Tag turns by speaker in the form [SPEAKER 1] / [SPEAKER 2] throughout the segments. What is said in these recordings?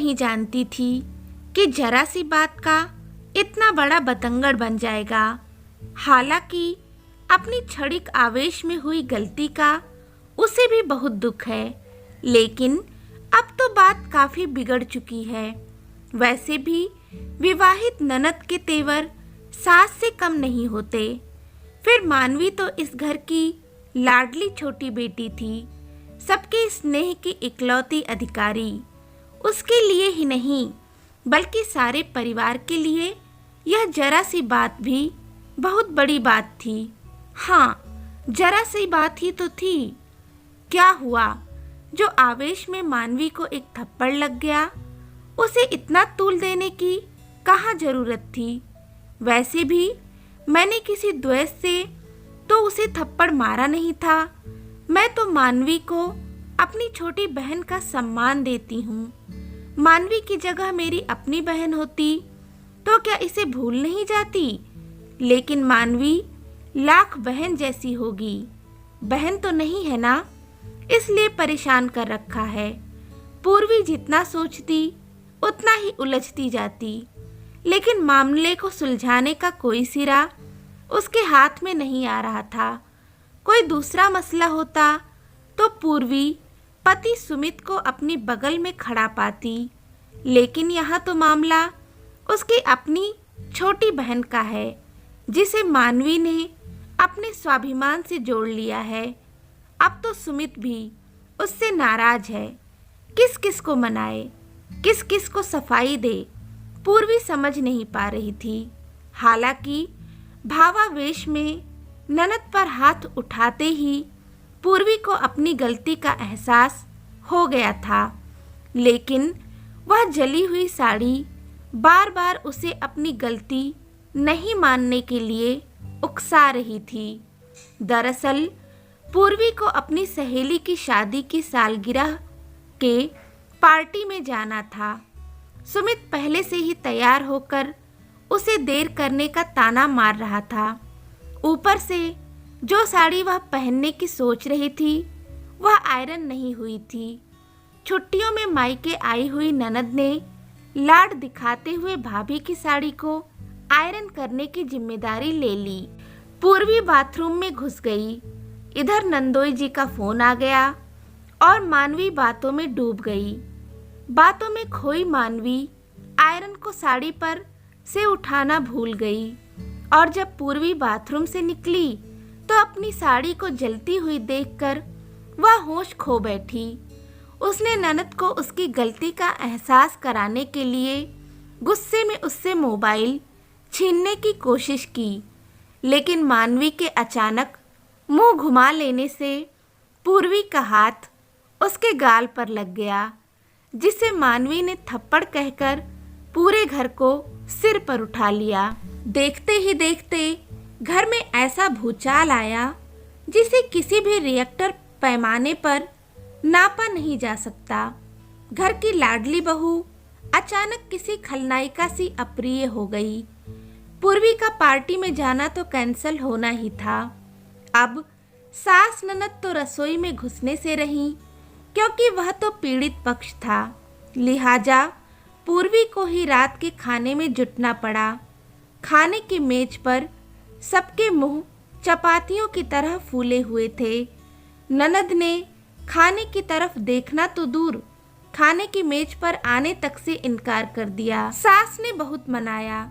[SPEAKER 1] नहीं जानती थी कि जरा सी बात का इतना बड़ा बतंगड़ बन जाएगा। हालांकि अपनी क्षणिक आवेश में हुई गलती का उसे भी बहुत दुख है, लेकिन अब तो बात काफी बिगड़ चुकी है। वैसे भी विवाहित ननद के तेवर सास से कम नहीं होते। फिर मानवी तो इस घर की लाडली छोटी बेटी थी, सबके स्नेह की इकलौती अधिकारी। उसके लिए ही नहीं बल्कि सारे परिवार के लिए यह जरा सी बात भी बहुत बड़ी बात थी। हाँ, जरा सी बात ही तो थी। क्या हुआ जो आवेश में मानवी को एक थप्पड़ लग गया? उसे इतना तूल देने की कहाँ जरूरत थी? वैसे भी मैंने किसी द्वेष से तो उसे थप्पड़ मारा नहीं था। मैं तो मानवी को अपनी छोटी बहन का सम्मान देती हूँ। मानवी की जगह मेरी अपनी बहन होती तो क्या इसे भूल नहीं जाती? लेकिन मानवी लाख बहन जैसी होगी, बहन तो नहीं है ना, इसलिए परेशान कर रखा है। पूर्वी जितना सोचती उतना ही उलझती जाती, लेकिन मामले को सुलझाने का कोई सिरा उसके हाथ में नहीं आ रहा था। कोई दूसरा मसला होता तो पूर्वी पति सुमित को अपनी बगल में खड़ा पाती, लेकिन यहाँ तो मामला उसकी अपनी छोटी बहन का है, जिसे मानवी ने अपने स्वाभिमान से जोड़ लिया है। अब तो सुमित भी उससे नाराज है। किस किस को मनाए, किस किस को सफाई दे, पूर्वी समझ नहीं पा रही थी। हालांकि भावावेश में ननद पर हाथ उठाते ही पूर्वी को अपनी गलती का एहसास हो गया था, लेकिन वह जली हुई साड़ी बार बार उसे अपनी गलती नहीं मानने के लिए उकसा रही थी। दरअसल पूर्वी को अपनी सहेली की शादी की सालगिरह के पार्टी में जाना था। सुमित पहले से ही तैयार होकर उसे देर करने का ताना मार रहा था। ऊपर से जो साड़ी वह पहनने की सोच रही थी वह आयरन नहीं हुई थी। छुट्टियों में मायके आई हुई ननद ने लाड दिखाते हुए भाभी की साड़ी को आयरन करने की जिम्मेदारी ले ली। पूर्वी बाथरूम में घुस गई। इधर नंदोई जी का फोन आ गया और मानवी बातों में डूब गई। बातों में खोई मानवी आयरन को साड़ी पर से उठाना भूल गई और जब पूर्वी बाथरूम से निकली तो अपनी साड़ी को जलती हुई देखकर वह होश खो बैठी। उसने ननद को उसकी गलती का एहसास कराने के लिए गुस्से में उससे मोबाइल छीनने की कोशिश की, लेकिन मानवी के अचानक मुंह घुमा लेने से पूर्वी का हाथ उसके गाल पर लग गया, जिसे मानवी ने थप्पड़ कहकर पूरे घर को सिर पर उठा लिया। देखते ही देखते घर में ऐसा भूचाल आया जिसे किसी भी रिएक्टर पैमाने पर नापा नहीं जा सकता। घर की लाडली बहू अचानक किसी खलनायिका सी अप्रिय हो गई। पूर्वी का पार्टी में जाना तो कैंसल होना ही था। अब सास ननद तो रसोई में घुसने से रहीं, क्योंकि वह तो पीड़ित पक्ष था। लिहाजा पूर्वी को ही रात के खाने में जुटना पड़ा। खाने की मेज पर सबके मुंह चपातियों की तरह फूले हुए थे। ननद ने खाने की तरफ देखना तो दूर, खाने की मेज पर आने तक से इनकार कर दिया। सास ने बहुत मनाया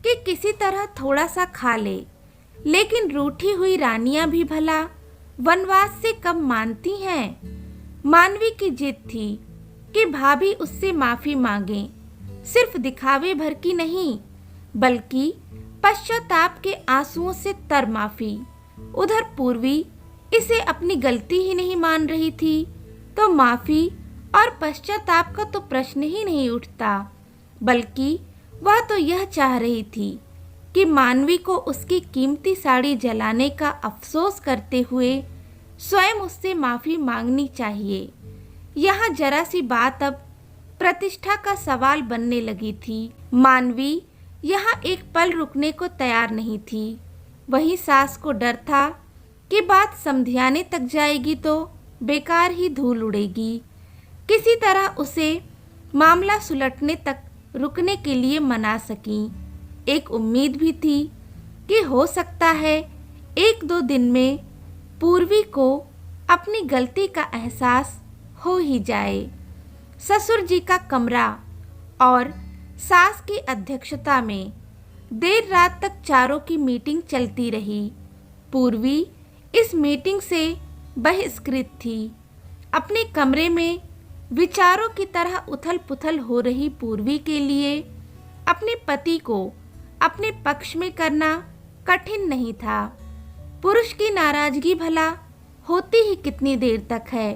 [SPEAKER 1] कि किसी तरह थोड़ा सा खा ले, लेकिन रूठी हुई रानियां भी भला वनवास से कब मानती हैं। मानवी की जिद थी कि भाभी उससे माफी मांगे, सिर्फ दिखावे भर की नहीं बल्कि पश्चाताप के आंसुओं से तर माफी। उधर पूर्वी इसे अपनी गलती ही नहीं मान रही थी, तो माफी और पश्चाताप का तो प्रश्न ही नहीं उठता, बल्कि वह तो यह चाह रही थी कि मानवी को उसकी कीमती साड़ी जलाने का अफसोस करते हुए स्वयं उससे माफी मांगनी चाहिए। यहाँ जरा सी बात अब प्रतिष्ठा का सवाल बनने लगी थी। मानवी यहाँ एक पल रुकने को तैयार नहीं थी। वहीं सास को डर था कि बात समझाने तक जाएगी तो बेकार ही धूल उड़ेगी। किसी तरह उसे मामला सुलटने तक रुकने के लिए मना सकीं। एक उम्मीद भी थी कि हो सकता है एक दो दिन में पूर्वी को अपनी गलती का एहसास हो ही जाए। ससुर जी का कमरा और सास की अध्यक्षता में देर रात तक चारों की मीटिंग चलती रही। पूर्वी इस मीटिंग से बहिष्कृत थी। अपने कमरे में विचारों की तरह उथल-पुथल हो रही पूर्वी के लिए अपने पति को अपने पक्ष में करना कठिन नहीं था। पुरुष की नाराजगी भला होती ही कितनी देर तक है।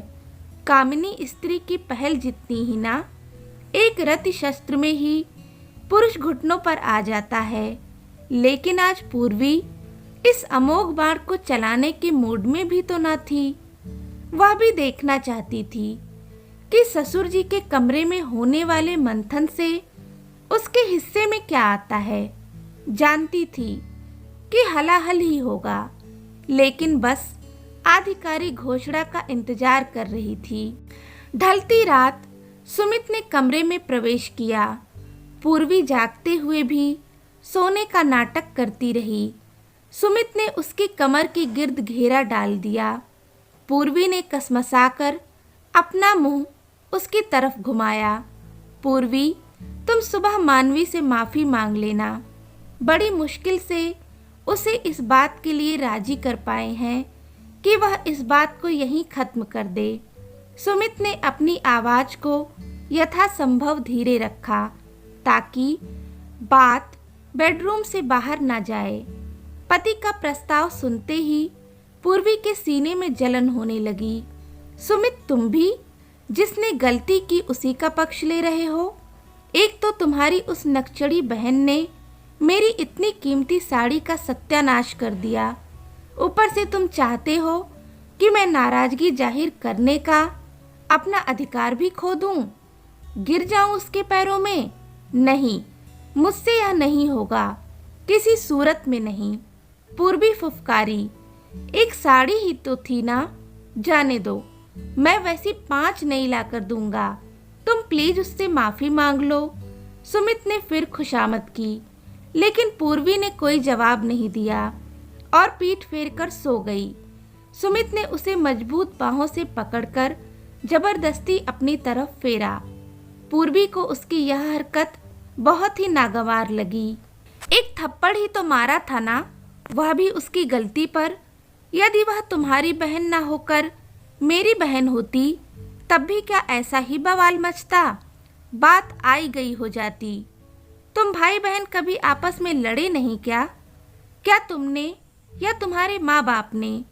[SPEAKER 1] कामिनी स्त्री की पहल जितनी ही ना, एक रति शस्त्र में ही पुरुष घुटनों पर आ जाता है। लेकिन आज पूर्वी इस अमोघ बाण को चलाने के मूड में भी तो न थी। वह भी देखना चाहती थी कि ससुर जी के कमरे में होने वाले मंथन से उसके हिस्से में क्या आता है। जानती थी कि हलाहल ही होगा, लेकिन बस आधिकारिक घोषणा का इंतजार कर रही थी। ढलती रात सुमित ने कमरे में प्रवेश किया। पूर्वी जागते हुए भी सोने का नाटक करती रही। सुमित ने उसकी कमर के गिर्द घेरा डाल दिया। पूर्वी ने कसमसाकर अपना मुंह उसकी तरफ घुमाया। पूर्वी, तुम सुबह मानवी से माफ़ी मांग लेना। बड़ी मुश्किल से उसे इस बात के लिए राजी कर पाए हैं कि वह इस बात को यहीं खत्म कर दे। सुमित ने अपनी आवाज़ को यथासंभव धीरे रखा ताकि बात बेडरूम से बाहर ना जाए। पति का प्रस्ताव सुनते ही पूर्वी के सीने में जलन होने लगी। सुमित, तुम भी जिसने गलती की उसी का पक्ष ले रहे हो। एक तो तुम्हारी उस नकचड़ी बहन ने मेरी इतनी कीमती साड़ी का सत्यानाश कर दिया, ऊपर से तुम चाहते हो कि मैं नाराजगी जाहिर करने का अपना अधिकार भी खो दूं, गिर जाऊं उसके पैरों में। नहीं, मुझसे यह नहीं होगा, किसी सूरत में नहीं। पूर्वी फुफकारी, एक साड़ी ही तो थी ना, जाने दो, मैं वैसी 5 नई लाकर दूंगा। तुम प्लीज उससे माफी मांग लो। सुमित ने फिर खुशामद की, लेकिन पूर्वी ने कोई जवाब नहीं दिया और पीठ फेरकर सो गई। सुमित ने उसे मजबूत बाहों से पकड़कर जबरदस्ती अपनी तरफ फेरा। पूर्वी को उसकी यह हरकत बहुत ही नागवार लगी। एक थप्पड़ ही तो मारा था ना, वह भी उसकी गलती पर। यदि वह तुम्हारी बहन ना होकर मेरी बहन होती तब भी क्या ऐसा ही बवाल मचता? बात आई गई हो जाती। तुम भाई बहन कभी आपस में लड़े नहीं क्या? क्या तुमने या तुम्हारे माँ बाप ने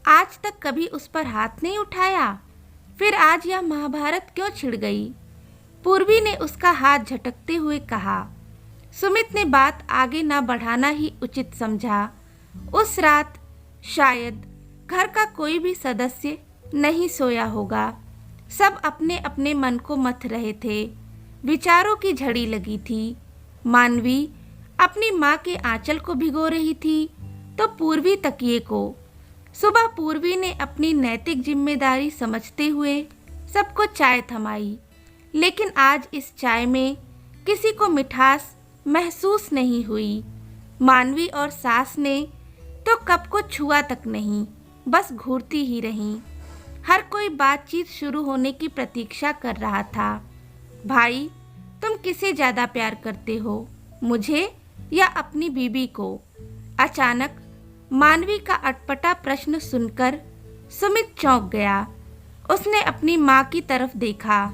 [SPEAKER 1] आज तक कभी उस पर हाथ नहीं उठाया? फिर आज यह महाभारत क्यों छिड़ गई? पूर्वी ने उसका हाथ झटकते हुए कहा। सुमित ने बात आगे ना बढ़ाना ही उचित समझा। उस रात शायद घर का कोई भी सदस्य नहीं सोया होगा। सब अपने अपने मन को मथ रहे थे। विचारों की झड़ी लगी थी। मानवी अपनी माँ के आंचल को भिगो रही थी तो पूर्वी तकिए को। सुबह पूर्वी ने अपनी नैतिक जिम्मेदारी समझते हुए सबको चाय थमाई, लेकिन आज इस चाय में किसी को मिठास महसूस नहीं हुई। मानवी और सास ने तो कप को छुआ तक नहीं, बस घूरती ही रहीं। हर कोई बातचीत शुरू होने की प्रतीक्षा कर रहा था। भाई, तुम किसे ज़्यादा प्यार करते हो, मुझे या अपनी बीबी को? अचानक मानवी का अटपटा प्रश्न सुनकर सुमित चौंक गया। उसने अपनी माँ की तरफ देखा।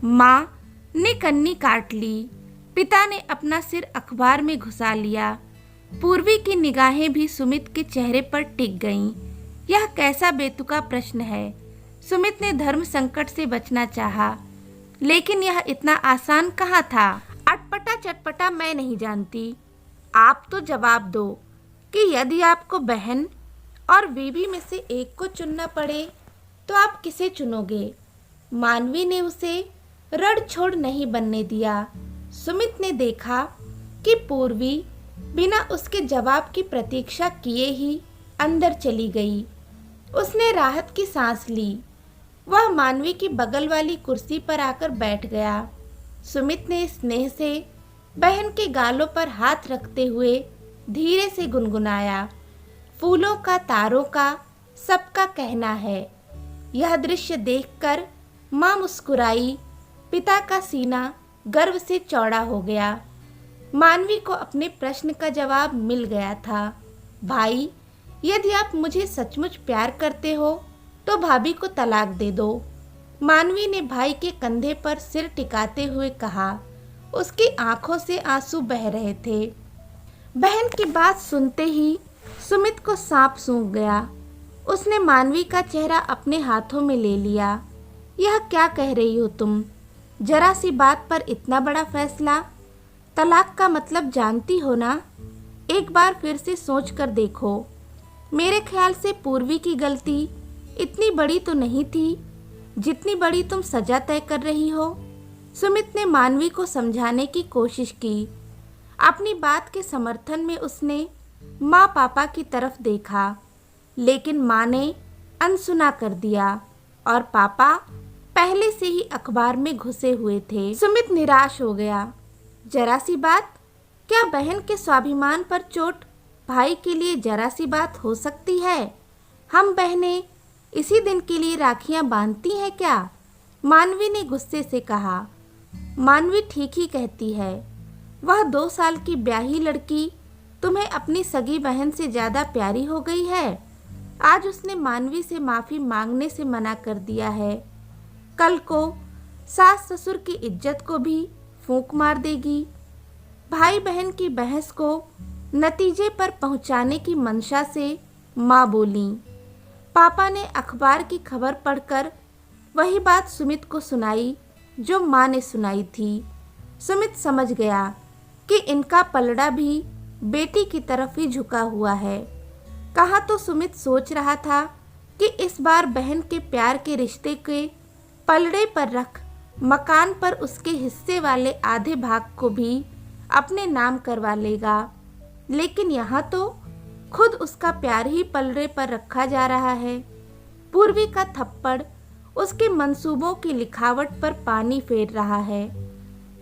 [SPEAKER 1] माँ ने कन्नी काट ली। पिता ने अपना सिर अखबार में घुसा लिया। पूर्वी की निगाहें भी सुमित के चेहरे पर टिक गईं। यह कैसा बेतुका प्रश्न है। सुमित ने धर्म संकट से बचना चाहा, लेकिन यह इतना आसान कहाँ था। अटपटा चटपटा मैं नहीं जानती। आप तो जवाब दो कि यदि आपको बहन और बीबी में से एक को चुनना पड़े तो आप किसे चुनोगे? मानवी ने उसे रड़ छोड़ नहीं बनने दिया। सुमित ने देखा कि पूर्वी बिना उसके जवाब की प्रतीक्षा किए ही अंदर चली गई। उसने राहत की सांस ली। वह मानवी की बगल वाली कुर्सी पर आकर बैठ गया। सुमित ने स्नेह से बहन के गालों पर हाथ रखते हुए धीरे से गुनगुनाया, फूलों का तारों का सबका कहना है। यह दृश्य देखकर माँ मुस्कुराई। पिता का सीना गर्व से चौड़ा हो गया। मानवी को अपने प्रश्न का जवाब मिल गया था। भाई, यदि आप मुझे सचमुच प्यार करते हो तो भाभी को तलाक दे दो। मानवी ने भाई के कंधे पर सिर टिकाते हुए कहा। उसकी आंखों से आंसू बह रहे थे। बहन की बात सुनते ही सुमित को सांप सूंघ गया। उसने मानवी का चेहरा अपने हाथों में ले लिया। यह क्या कह रही हो तुम? जरा सी बात पर इतना बड़ा फैसला? तलाक का मतलब जानती हो ना? एक बार फिर से सोच कर देखो। मेरे ख्याल से पूर्वी की गलती इतनी बड़ी तो नहीं थी जितनी बड़ी तुम सजा तय कर रही हो। सुमित ने मानवी को समझाने की कोशिश की। अपनी बात के समर्थन में उसने माँ पापा की तरफ देखा, लेकिन माँ ने अनसुना कर दिया और पापा पहले से ही अखबार में घुसे हुए थे। सुमित निराश हो गया। जरा सी बात? क्या बहन के स्वाभिमान पर चोट भाई के लिए जरा सी बात हो सकती है? हम बहनें इसी दिन के लिए राखियां बांधती हैं क्या? मानवी ने गुस्से से कहा। मानवी ठीक ही कहती है। वह 2 साल की ब्याही लड़की तुम्हें अपनी सगी बहन से ज़्यादा प्यारी हो गई है। आज उसने मानवी से माफ़ी मांगने से मना कर दिया है। कल को सास ससुर की इज्जत को भी फूंक मार देगी। भाई बहन की बहस को नतीजे पर पहुंचाने की मंशा से माँ बोली। पापा ने अखबार की खबर पढ़कर वही बात सुमित को सुनाई जो माँ ने सुनाई थी। सुमित समझ गया कि इनका पलड़ा भी बेटी की तरफ ही झुका हुआ है। कहाँ तो सुमित सोच रहा था कि इस बार बहन के प्यार के रिश्ते के पलड़े पर रख मकान पर उसके हिस्से वाले आधे भाग को भी अपने नाम करवा लेगा, लेकिन यहाँ तो खुद उसका प्यार ही पलड़े पर रखा जा रहा है। पूर्वी का थप्पड़ उसके मंसूबों की लिखावट पर पानी फेर रहा है।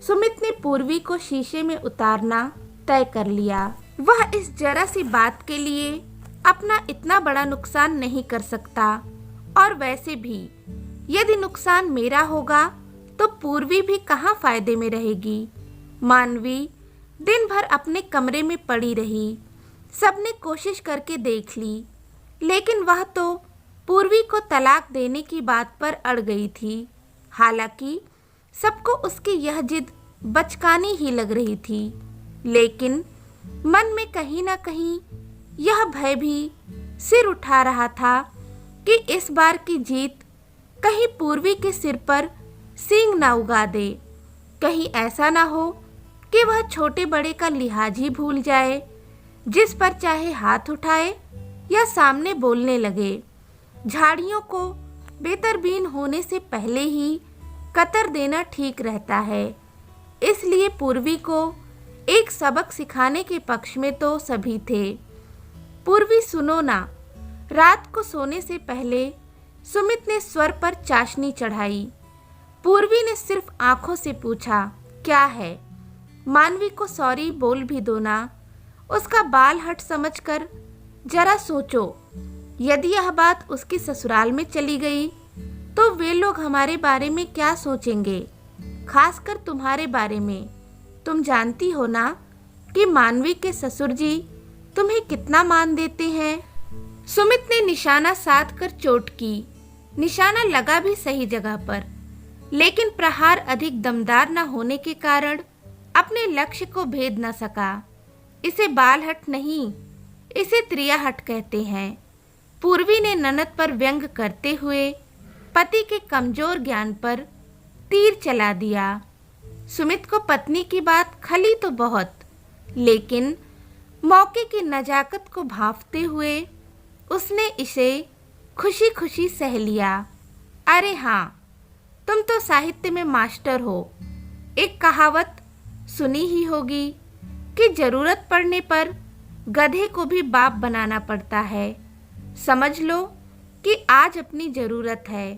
[SPEAKER 1] सुमित ने पूर्वी को शीशे में उतारना तय कर लिया। वह इस जरा सी बात के लिए अपना इतना बड़ा नुकसान नहीं कर सकता, और वैसे भी यदि नुकसान मेरा होगा तो पूर्वी भी कहाँ फायदे में रहेगी। मानवी दिन भर अपने कमरे में पड़ी रही। सबने कोशिश करके देख ली, लेकिन वह तो पूर्वी को तलाक देने की बात पर अड़ गई थी। हालांकि सबको उसकी यह जिद बचकानी ही लग रही थी, लेकिन मन में कहीं ना कहीं यह भय भी सिर उठा रहा था कि इस बार की जीत कहीं पूर्वी के सिर पर सींग ना उगा दे। कहीं ऐसा ना हो कि वह छोटे बड़े का लिहाज ही भूल जाए, जिस पर चाहे हाथ उठाए या सामने बोलने लगे। झाड़ियों को बेतरबीन होने से पहले ही कतर देना ठीक रहता है। इसलिए पूर्वी को एक सबक सिखाने के पक्ष में तो सभी थे। पूर्वी सुनो ना। रात को सोने से पहले सुमित ने स्वर पर चाशनी चढ़ाई। पूर्वी ने सिर्फ आंखों से पूछा, क्या है? मानवी को सॉरी बोल भी दो ना। उसका बाल हट समझकर जरा सोचो, यदि यह बात उसकी ससुराल में चली गई तो वे लोग हमारे बारे में क्या सोचेंगे, खासकर तुम्हारे बारे में। तुम जानती हो ना कि मानवी के ससुर जी तुम्हें कितना मान देते हैं। सुमित ने निशाना साध कर चोट की। निशाना लगा भी सही जगह पर, लेकिन प्रहार अधिक दमदार न होने के कारण अपने लक्ष्य को भेद न सका। इसे बालहट नहीं, इसे त्रियाहट कहते हैं। पूर्वी ने ननद पर व्यंग करते हुए पति के कमजोर ज्ञान पर तीर चला दिया। सुमित को पत्नी की बात खली तो बहुत, लेकिन मौके की नजाकत को भांपते हुए उसने इसे खुशी खुशी सह लिया। अरे हाँ, तुम तो साहित्य में मास्टर हो। एक कहावत सुनी ही होगी कि जरूरत पड़ने पर गधे को भी बाप बनाना पड़ता है। समझ लो कि आज अपनी जरूरत है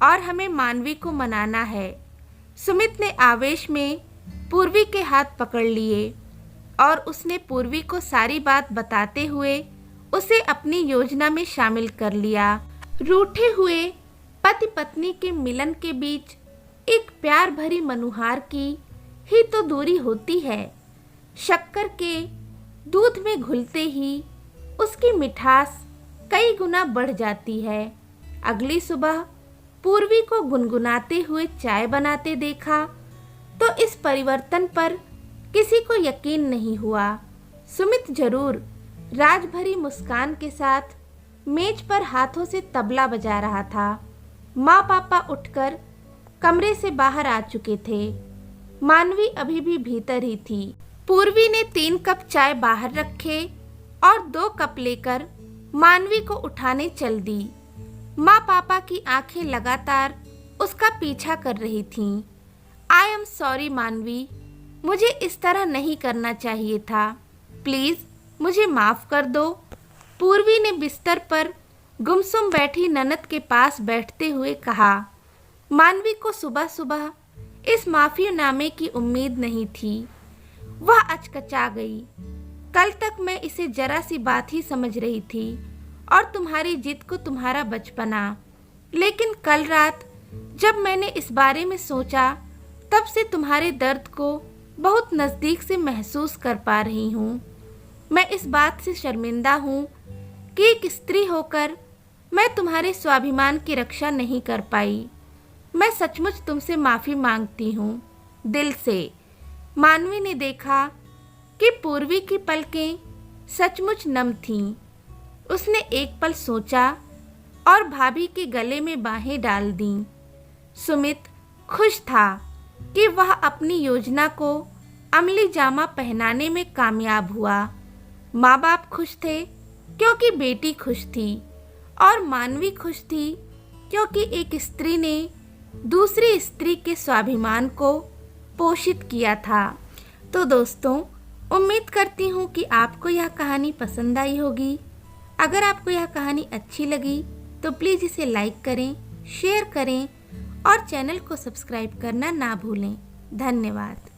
[SPEAKER 1] और हमें मानवी को मनाना है। सुमित ने आवेश में पूर्वी के हाथ पकड़ लिए और उसने पूर्वी को सारी बात बताते हुए उसे अपनी योजना में शामिल कर लिया। रूठे हुए पति पत्नी के मिलन के बीच एक प्यार भरी मनुहार की ही तो दूरी होती है। शक्कर के दूध में घुलते ही उसकी मिठास कई गुना बढ़ जाती है। अगली सुबह पूर्वी को गुनगुनाते हुए चाय बनाते देखा तो इस परिवर्तन पर किसी को यकीन नहीं हुआ। सुमित जरूर राजभरी मुस्कान के साथ मेज पर हाथों से तबला बजा रहा था। माँ पापा उठकर कमरे से बाहर आ चुके थे। मानवी अभी भी भीतर ही थी। पूर्वी ने 3 कप चाय बाहर रखे और 2 कप लेकर मानवी को उठाने चल दी। माँ पापा की आंखें लगातार उसका पीछा कर रही थीं। आई एम सॉरी मानवी, मुझे इस तरह नहीं करना चाहिए था। प्लीज़ मुझे माफ़ कर दो। पूर्वी ने बिस्तर पर गुमसुम बैठी ननद के पास बैठते हुए कहा। मानवी को सुबह सुबह इस माफ़ीनामे की उम्मीद नहीं थी। वह अचकचा गई। कल तक मैं इसे जरा सी बात ही समझ रही थी और तुम्हारी जिद को तुम्हारा बचपना, लेकिन कल रात जब मैंने इस बारे में सोचा तब से तुम्हारे दर्द को बहुत नज़दीक से महसूस कर पा रही हूँ। मैं इस बात से शर्मिंदा हूँ कि एक स्त्री होकर मैं तुम्हारे स्वाभिमान की रक्षा नहीं कर पाई। मैं सचमुच तुमसे माफ़ी मांगती हूँ, दिल से। मानवी ने देखा कि पूर्वी की पलकें सचमुच नम थीं। उसने एक पल सोचा और भाभी के गले में बाहें डाल दीं। सुमित खुश था कि वह अपनी योजना को अमली जामा पहनाने में कामयाब हुआ। माँ बाप खुश थे क्योंकि बेटी खुश थी और मानवी खुश थी क्योंकि एक स्त्री ने दूसरी स्त्री के स्वाभिमान को पोषित किया था। तो दोस्तों, उम्मीद करती हूँ कि आपको यह कहानी पसंद आई होगी। अगर आपको यह कहानी अच्छी लगी तो प्लीज़ इसे लाइक करें, शेयर करें और चैनल को सब्सक्राइब करना ना भूलें। धन्यवाद।